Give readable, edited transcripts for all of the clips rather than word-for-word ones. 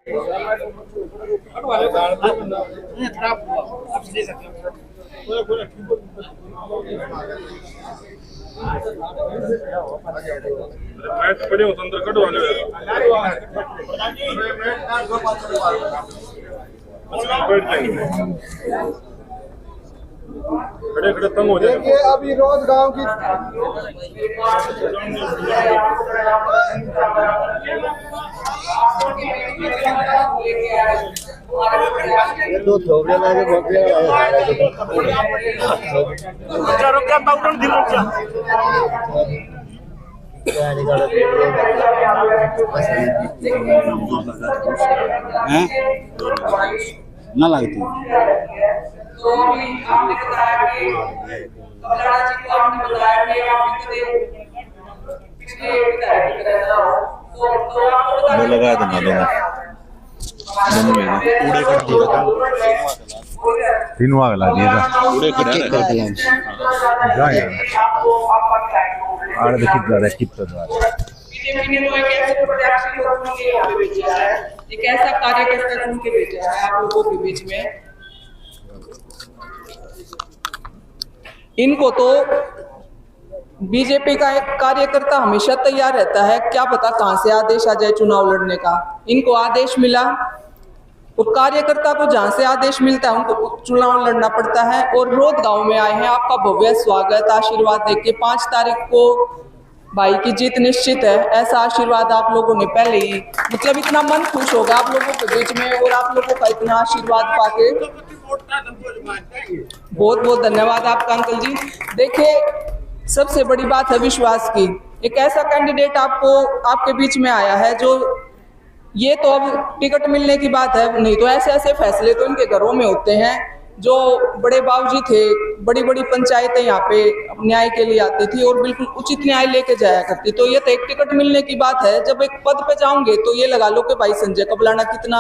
पड़े हो अंदर कट वाले खड़े खड़े तंग हो जाए। देखिए अभी रोज गांव की तो थोड़े लगे बहुत ना लगती तो अभी आपने बताया कि कमला जी को आपने बताया कि आप पिछले विधायक की तरह तो आपको लगा देना तीन वाला दिए बीजेपी ने तो एक ऐसे प्रत्याशी को चुन के यहाँ पे भेजा है, एक ऐसा कार्यकर्ता चुन के भेजा है आप लोगों के बीच में। इनको तो बीजेपी का एक कार्यकर्ता हमेशा तैयार रहता है, क्या पता कहां से आदेश आ जाए चुनाव लड़ने का। इनको आदेश मिला, वो कार्यकर्ता को जहां से आदेश मिलता है उनको चुनाव लड़ना पड़ता है। और रोद गांव में आए हैं, आपका भव्य स्वागत, आशीर्वाद देके 5 तारीख को भाई की जीत निश्चित है, ऐसा आशीर्वाद आप लोगों ने पहले ही, मतलब इतना मन खुश होगा आप लोगों के बीच में और आप लोगों का इतना आशीर्वाद पाके बहुत बहुत धन्यवाद आपका अंकल जी। देखिए सबसे बड़ी बात है विश्वास की, एक ऐसा कैंडिडेट आपको आपके बीच में आया है जो, ये तो अब टिकट मिलने की बात है, नहीं तो ऐसे ऐसे फैसले तो इनके घरों में होते हैं। जो बड़े बाबूजी थे, बड़ी बड़ी पंचायतें यहाँ पे न्याय के लिए आती थी और बिल्कुल उचित न्याय लेके जाया करती, तो ये तो एक टिकट मिलने की बात है। जब एक पद पे जाओगे तो ये लगा लो कि भाई संजय कबलाना कितना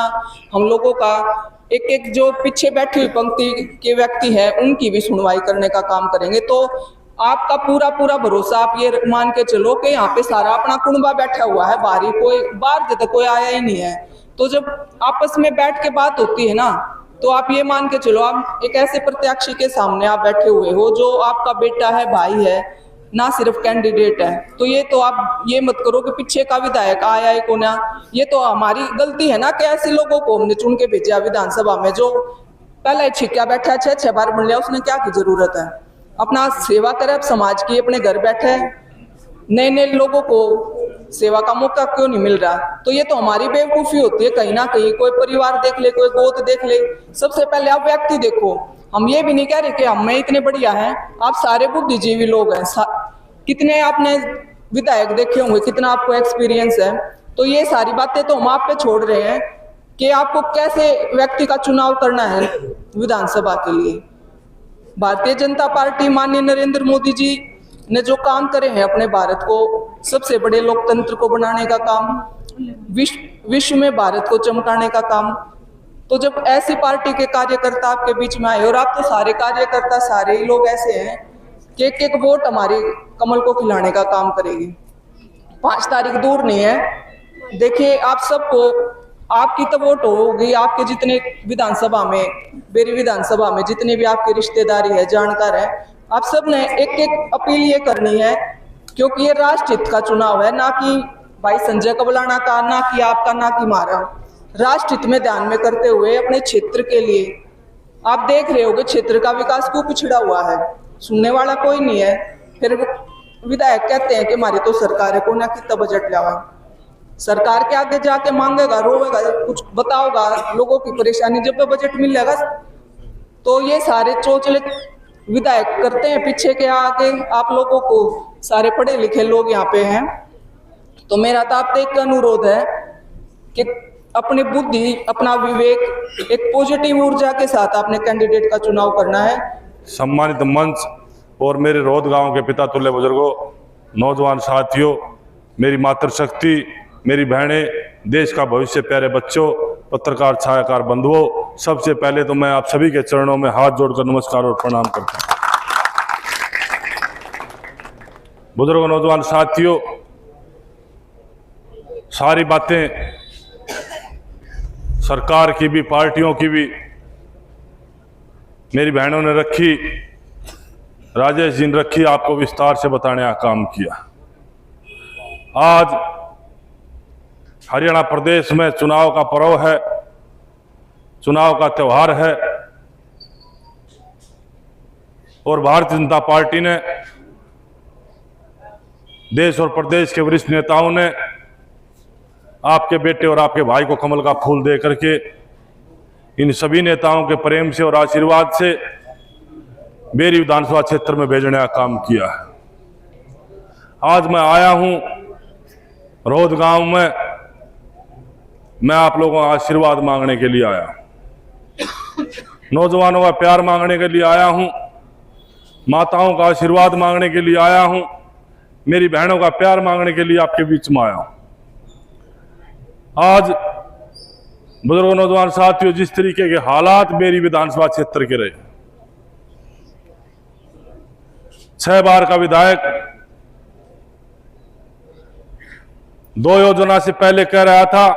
हम लोगों का एक एक जो पीछे बैठी हुई पंक्ति के व्यक्ति है उनकी भी सुनवाई करने का काम करेंगे। तो आपका पूरा पूरा भरोसा, आप ये मान के चलो कि यहाँ पे सारा अपना कुनबा बैठा हुआ है, बाहरी कोई बाहर से तो कोई आया ही नहीं है। तो जब आपस में बैठ के बात होती है ना, तो आप ये मान के चलो आप एक ऐसे प्रत्याशी के सामने आप बैठे हुए हो जो आपका बेटा है, भाई है, ना सिर्फ कैंडिडेट है। तो ये तो आप ये मत करो कि पीछे का विधायक आया है को ना, ये तो हमारी गलती है ना कि ऐसे लोगों को हमने चुन के भेजा विधानसभा में जो पहले छिक्या बैठा 6 बार बन लिया, उसने क्या की जरूरत है। अपना सेवा करे, अब समाज की, अपने घर बैठे नए नए लोगों को सेवा का मौका क्यों नहीं मिल रहा। तो ये तो हमारी बेवकूफी होती है कहीं ना कहीं, कोई परिवार देख ले, कोई गोद देख ले, सबसे पहले आप व्यक्ति देखो। हम ये भी नहीं कह रहे कि हम में इतने बढ़िया हैं, आप सारे बुद्धिजीवी लोग हैं, कितने आपने विधायक देखे होंगे, कितना आपको एक्सपीरियंस है। तो ये सारी बातें तो हम आप पे छोड़ रहे हैं कि आपको कैसे व्यक्ति का चुनाव करना है विधानसभा के लिए। भारतीय जनता पार्टी माननीय नरेंद्र मोदी जी ने जो काम करे हैं अपने भारत को सबसे बड़े लोकतंत्र को बनाने का काम, विश्व में भारत को चमकाने का काम, तो जब ऐसी पार्टी के कार्यकर्ता आपके बीच में आए, और आप तो सारे कार्यकर्ता सारे ही लोग ऐसे हैं कि एक एक वोट हमारे कमल को खिलाने का काम करेगी। 5 तारीख दूर नहीं है, देखिए आप सबको, आपकी तो वोट होगी, आपके जितने विधानसभा में, बेरी विधानसभा में जितने भी आपके रिश्तेदारी है, जानकार है, आप सब ने एक एक अपील ये करनी है, क्योंकि ये राष्ट्रहित का चुनाव है, ना कि भाई संजय कबलाना का, ना कि आपका, ना कि हमारा। राष्ट्रहित में ध्यान में करते हुए अपने क्षेत्र के लिए, आप देख रहे होगे क्षेत्र का विकास क्यों पिछड़ा हुआ है, सुनने वाला कोई नहीं है। फिर विधायक कहते हैं कि हमारी तो सरकार है, को ना कितना बजट लावा, सरकार के आगे जाके मांगेगा, रोएगा, कुछ बताओगा लोगों की परेशानी, जब बजट मिलेगा। तो ये सारे चोचले विधायक करते हैं पीछे के आगे, आप लोगों को सारे पढ़े लिखे लोग यहाँ पे हैं। तो मेरा तो आप एक अनुरोध है कि अपनी बुद्धि, अपना विवेक, एक पॉजिटिव ऊर्जा के साथ आपने कैंडिडेट का चुनाव करना है। सम्मानित मंच और मेरे रोद गांव के पिता तुल्य बुजुर्गों, नौजवान साथियों, मेरी मातृशक्ति, मेरी बहनें, देश का भविष्य, प्यारे बच्चों, पत्रकार छायाकार बंधुओं, सबसे पहले तो मैं आप सभी के चरणों में हाथ जोड़कर नमस्कार और प्रणाम करता हूं। बुजुर्गों, नौजवान साथियों, सारी बातें सरकार की भी, पार्टियों की भी मेरी बहनों ने रखी, राजेश जी ने रखी, आपको विस्तार से बताने का काम किया। आज हरियाणा प्रदेश में चुनाव का पर्व है, चुनाव का त्यौहार है और भारतीय जनता पार्टी ने, देश और प्रदेश के वरिष्ठ नेताओं ने आपके बेटे और आपके भाई को कमल का फूल दे करके इन सभी नेताओं के प्रेम से और आशीर्वाद से बेरी विधानसभा क्षेत्र में भेजने का काम किया है। आज मैं आया हूं रोहद गांव में, मैं आप लोगों का आशीर्वाद मांगने के लिए आया हूं, नौजवानों का प्यार मांगने के लिए आया हूं, माताओं का आशीर्वाद मांगने के लिए आया हूं, मेरी बहनों का प्यार मांगने के लिए आपके बीच में आया हूं। आज बुजुर्ग नौजवान साथियों, जिस तरीके के हालात बेरी विधानसभा क्षेत्र के रहे, 6 बार का विधायक 2 योजना से पहले कह रहा था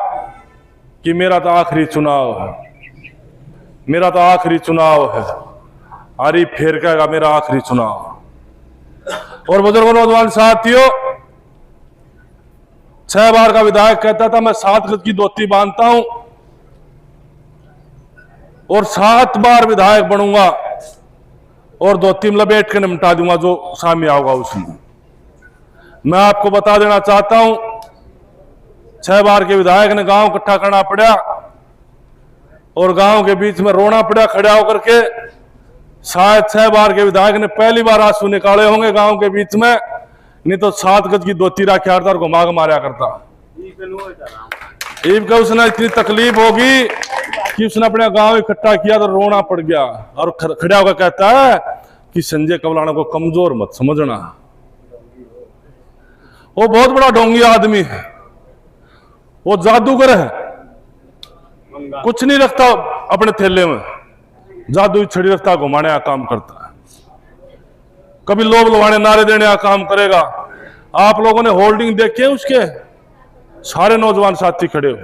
कि मेरा तो आखिरी चुनाव है, मेरा तो आखिरी चुनाव है, आरिफ फेर कहेगा मेरा आखिरी चुनाव। और बुजुर्ग नौजवान साथियों, 6 बार का विधायक कहता था मैं 7 गज की धोती बांधता हूं और 7 बार विधायक बनूंगा और धोती में लपेट के निपटा दूंगा जो सामने आओगा उसमें। मैं आपको बता देना चाहता हूं, 6 बार के विधायक ने गांव इकट्ठा करना पड़ा और गांव के बीच में रोना पड़ा खड़ा होकर के। शायद 6 बार के विधायक ने पहली बार आंसू निकाले होंगे गांव के बीच में, नहीं तो 7 गज की धोती रखा और घुमा मारा करता। ईब का उसने इतनी तकलीफ होगी कि उसने अपने गांव इकट्ठा किया तो रोना पड़ गया और खड़ा होकर कहता है कि संजय कबलाना को कमजोर मत समझना, वो बहुत बड़ा ढोंगी आदमी है, वो जादूगर है, कुछ नहीं रखता अपने थैले में, जादू छड़ी रखता घुमाने का काम करता है, कभी लोभ लुभाने नारे देने का काम करेगा। आप लोगों ने होल्डिंग देखी है उसके, सारे नौजवान साथी खड़े हो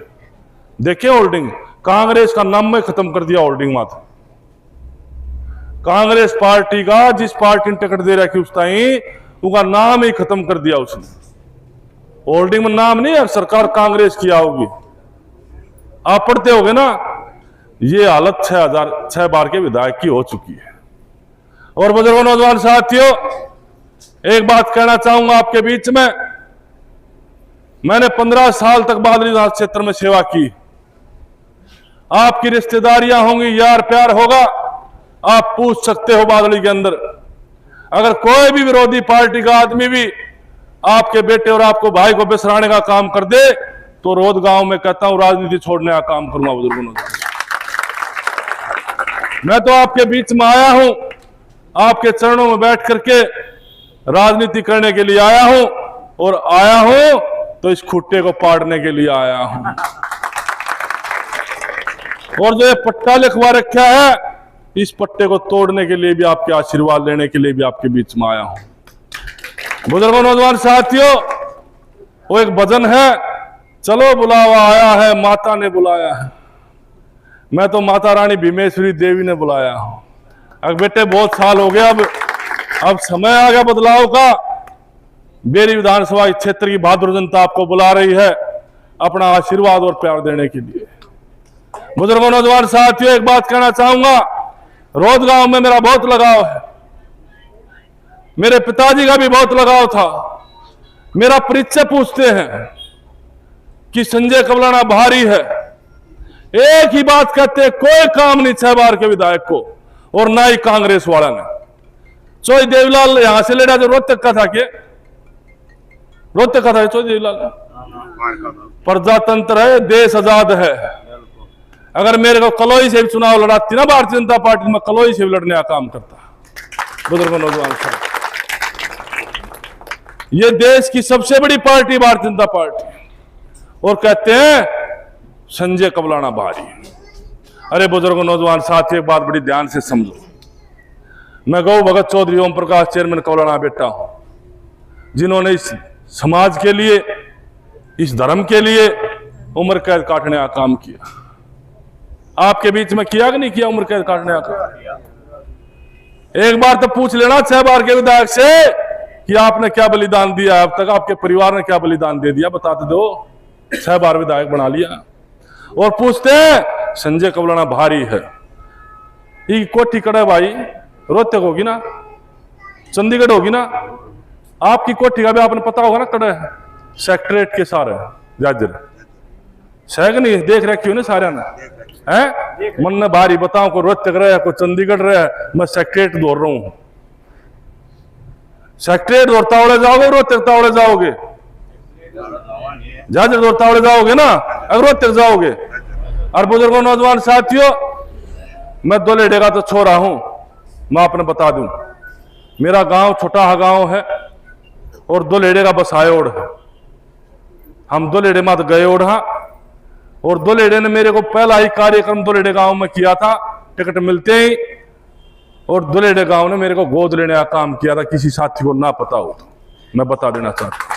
देखिए होल्डिंग, कांग्रेस का नाम में खत्म कर दिया होल्डिंग मात्र। कांग्रेस पार्टी का जिस पार्टी ने टिकट दे रखी उस ताई उसका नाम ही खत्म कर दिया उसने, होल्डिंग में नाम नहीं है, सरकार कांग्रेस की आओगी। आप पढ़ते होगे ना, ये हालत 6 बार के विधायक की हो चुकी है। और बुजुर्ग नौजवान साथियों, एक बात कहना चाहूंगा आपके बीच में, मैंने 15 साल तक बादली विधानसभा क्षेत्र में सेवा की। आपकी रिश्तेदारियां होंगी, यार प्यार होगा, आप पूछ सकते हो बादली के अंदर। अगर कोई भी विरोधी पार्टी का आदमी भी आपके बेटे और आपको भाई को बिसराने का काम कर दे तो रोहद गांव में कहता हूं राजनीति छोड़ने का काम करूंगा। बुजुर्गों, मैं तो आपके बीच में आया हूं, आपके चरणों में बैठ करके राजनीति करने के लिए आया हूं, और आया हूं तो इस खुट्टे को पाड़ने के लिए आया हूं। और जो ये पट्टा लिखवा रखा है, इस पट्टे को तोड़ने के लिए भी, आपके आशीर्वाद लेने के लिए भी आपके बीच में आया हूं। बुजुर्गों नौजवान साथियों, वो एक भजन है, चलो बुलावा आया है, माता ने बुलाया है। मैं तो माता रानी भीमेश्वरी देवी ने बुलाया हूं। अब बेटे बहुत साल हो गया, अब समय आ गया बदलाव का। बेरी विधानसभा क्षेत्र की बहादुर जनता आपको बुला रही है अपना आशीर्वाद और प्यार देने के लिए। बुजुर्गों नौजवान साथियों, एक बात कहना चाहूंगा, रोहद गांव में मेरा बहुत लगाव है, मेरे पिताजी का भी बहुत लगाव था। मेरा परिचय पूछते हैं कि संजय कबलाना भारी है, एक ही बात कहते हैं, कोई काम नहीं 6 बार के विधायक को, और ना ही कांग्रेस वाला ने। चोई देवीलाल यहां से लेडा जो रोहतक का था, के रोहतक का था चोई देवीलाल, प्रजातंत्र है, देश आजाद है। अगर मेरे को कलोई से भी चुनाव लड़ाती ना भारतीय जनता पार्टी, में कलोई से भी लड़ने का काम करता। बुजुर्गों नौजवान साहब, ये देश की सबसे बड़ी पार्टी भारतीय जनता पार्टी, और कहते हैं संजय कबलाना भारी। अरे बुजुर्गों नौजवान साथी, एक बात बड़ी ध्यान से समझो, मैं गौ भगत चौधरी ओम प्रकाश चेयरमैन कबलाना बेटा हूं, जिन्होंने इस समाज के लिए, इस धर्म के लिए उम्र कैद काटने का काम किया। आपके बीच में किया कि नहीं किया उम्र कैद काटने का? एक बार तो पूछ लेना 6 बार के विधायक से कि आपने क्या बलिदान दिया, अब तक आपके परिवार ने क्या बलिदान दे दिया, बताते दो। 6 बार विधायक बना लिया। और पूछते हैं संजय कबलाना भारी है, ये कोठी कड़े भाई रोहतक होगी ना, चंडीगढ़ होगी ना, आपकी कोठी का भी आपने पता होगा ना, कड़े सेक्रेटरीट के सारे जाजर शहर नहीं देख रखे हो ना सारे ने हैं। मन ने भारी बताओ को रोहतक रहे को चंडीगढ़ रहे, मैं सेक्रेटरीट दौड़ रहा हूं। सेक्रेटरीट दौड़ता हुए जाओगे, रोहतक तावड़े जाओगे, जाजर दौड़ता हुए जाओगे ना, अगर रोहतक जाओगे। और बुजुर्गों नौजवान साथियों, मैं दुलेड़े का तो छोरा हूं, मैं आपने बता दूं, मेरा गांव छोटा गांव है और दुलेड़े का बसायोड़ है। हम दुलेड़े मत गए ओढ़ा, और दुलेड़े ने मेरे को पहला ही कार्यक्रम दुलेड़े गांव में किया था टिकट मिलते ही, और दुलेड़े गांव ने मेरे को गोद लेने का काम किया था, किसी साथी को ना पता हो तो मैं बता देना चाहता हूं।